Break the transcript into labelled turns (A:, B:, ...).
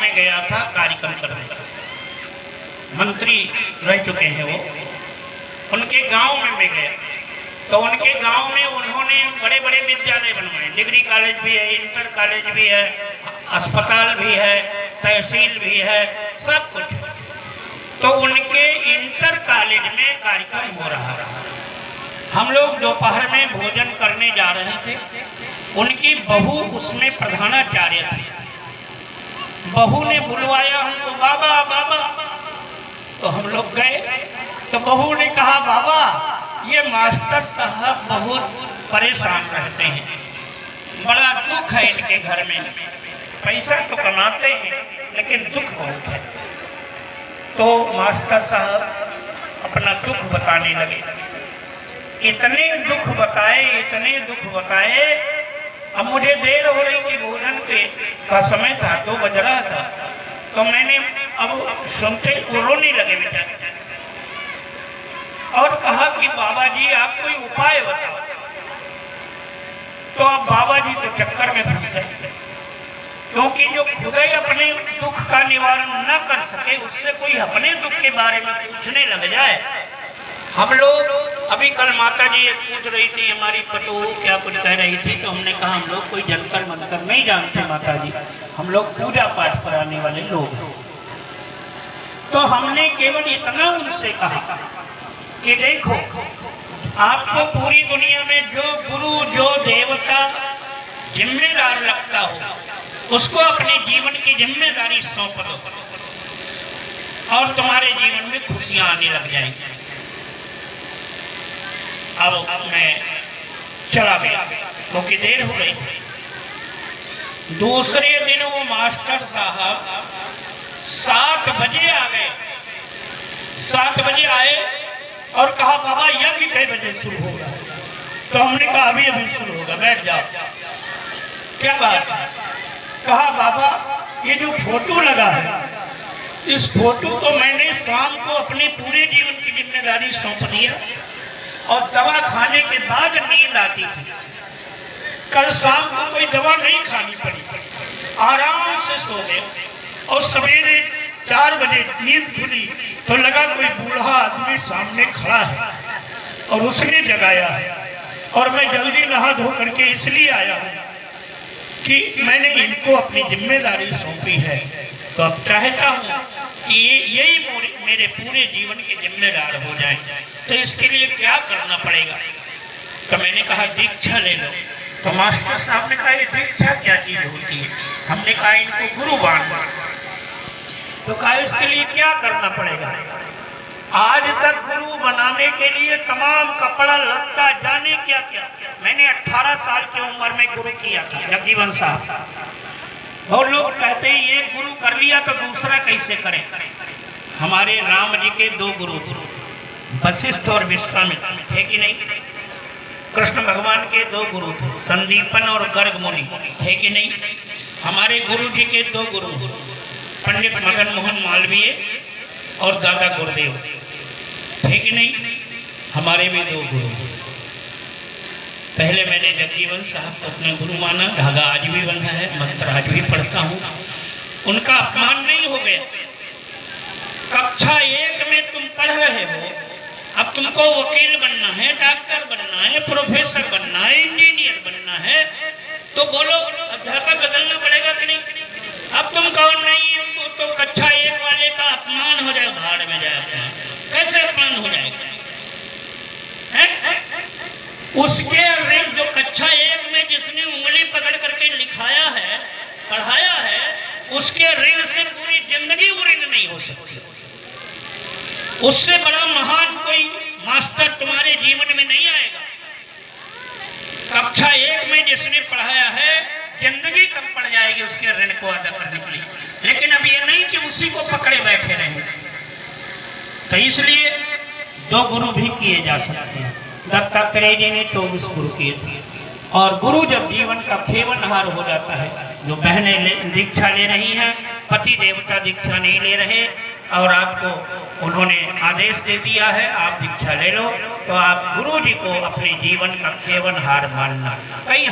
A: में गया था कार्यक्रम करने, मंत्री रह चुके हैं वो, उनके गांव में मैं गया तो उनके गांव में उन्होंने बड़े बड़े विद्यालय बनवाए, डिग्री कॉलेज भी है, इंटर कॉलेज भी है, अस्पताल भी है, तहसील भी है, सब कुछ। तो उनके इंटर कॉलेज में कार्यक्रम हो रहा था। हम लोग दोपहर में भोजन करने जा रहे थे, उनकी बहू उसमें प्रधानाचार्य थी। बहू ने बुलवाया हमको, बाबा बाबा, तो हम लोग गए। तो बहू ने कहा, बाबा ये मास्टर साहब बहुत परेशान रहते हैं, बड़ा दुख है इनके घर में, पैसा तो कमाते हैं लेकिन दुख बहुत है। तो मास्टर साहब अपना दुख बताने लगे, इतने दुख बताए। अब मुझे देर हो रही थी, भोजन का समय था, 2 बज रहा था। तो मैंने अब सुनते वो रोने लगे बेचारे और कहा कि बाबा जी आप कोई उपाय बताओ। तो अब बाबा जी तो चक्कर में फंस गए, क्योंकि जो खुद ही अपने दुख का निवारण न कर सके, उससे कोई अपने दुख के बारे में पूछने लग जाए। हम लोग अभी कल माता जी पूछ रही थी, हमारी पटू क्या कुछ कह रही थी, तो हमने कहा हम लोग कोई जंतर मंतर नहीं जानते माता जी, हम लोग पूजा पाठ कराने वाले लोग। तो हमने केवल इतना उनसे कहा कि देखो, आपको पूरी दुनिया में जो गुरु जो देवता जिम्मेदार लगता हो उसको अपने जीवन की जिम्मेदारी सौंप दो और तुम्हारे जीवन में खुशियां आने लग जाएंगी। अब मैं चला गया क्योंकि देर हो गई। दूसरे दिन वो मास्टर साहब 7 बजे आ गए। 7 बजे आए और कहा, बाबा यज्ञ कई बजे शुरू होगा? तो हमने कहा अभी शुरू होगा, बैठ जाओ। क्या बात है? कहा, बाबा ये जो फोटो लगा है, इस फोटो को मैंने शाम को अपने पूरे जीवन की जिम्मेदारी सौंप दिया और दवा खाने के बाद नींद आती थी। कल शाम को कोई दवा नहीं खानी पड़ी, आराम से सो गए और सवेरे 4 बजे नींद खुली तो लगा कोई बूढ़ा आदमी सामने खड़ा है और उसने जगाया है। और मैं जल्दी नहा धो करके इसलिए आया हूँ कि मैंने इनको अपनी जिम्मेदारी सौंपी है, तो अब चाहता हूँ कि यही मेरे पूरे जीवन के जिम्मेदार हो जाएं। तो इसके लिए क्या करना पड़ेगा? तो मैंने कहा दीक्षा ले लो। तो मास्टर साहब ने कहा ये दीक्षा क्या चीज होती है? हमने कहा इनको गुरु बांधना। तो कहा इसके लिए क्या करना पड़ेगा? आज तक गुरु बनाने के लिए तमाम कपड़ा लत्ता जाने क्या क्या, मैंने 18 साल की उम्र में गुरु किया था, जगजीवन साहब। और लोग कहते हैं ये गुरु कर लिया तो दूसरा कैसे करें? हमारे राम जी के 2 गुरु थे, वशिष्ठ और विश्वामित्र, थे कि नहीं? कृष्ण भगवान के 2 गुरु थे, संदीपन और गर्ग मुनि, थे कि नहीं? हमारे गुरु जी के 2 गुरु, पंडित मदन मोहन मालवीय और दादा गुरुदेव, थे कि नहीं? हमारे भी 2 गुरु। पहले मैंने जगजीवन साहब को अपना गुरु माना, धागा आज भी बंधा है, मंत्र आज भी पढ़ता हूँ। उनका अपमान नहीं हो गया। कक्षा 1 में तुम पढ़ रहे हो, अब तुमको वकील बनना है, डॉक्टर बनना है, प्रोफेसर बनना है, इंजीनियर बनना है, तो बोलो अध्यापक बदलना पड़ेगा कि नहीं? अब तुम कौन नहीं, तो कक्षा 1 वाले का अपमान हो जाए, भाड़ में जाए। कैसे अपमान हो जाएगा? उसके ऋण जो कक्षा 1 में जिसने उंगली पकड़ करके लिखाया है, पढ़ाया है, उसके ऋण से पूरी जिंदगी ऋण नहीं हो सकती। उससे बड़ा महान कोई मास्टर तुम्हारे जीवन में नहीं आएगा। कक्षा 1 में जिसने पढ़ाया है, जिंदगी कम पड़ जाएगी उसके ऋण को अदा करने के लिए। लेकिन अब ये नहीं कि उसी को पकड़े बैठे रहें। तो इसलिए 2 गुरु भी किए जा सकते हैं। दत्तात्रेय जी ने 24 गुरु किए थे। और गुरु जब जीवन का खेवनहार हो जाता है, जो बहनें दीक्षा ले रही हैं, पति देवता दीक्षा नहीं ले रहे और आपको उन्होंने आदेश दे दिया है आप दीक्षा ले लो, तो आप गुरु जी को अपने जीवन का खेवनहार मानना। कई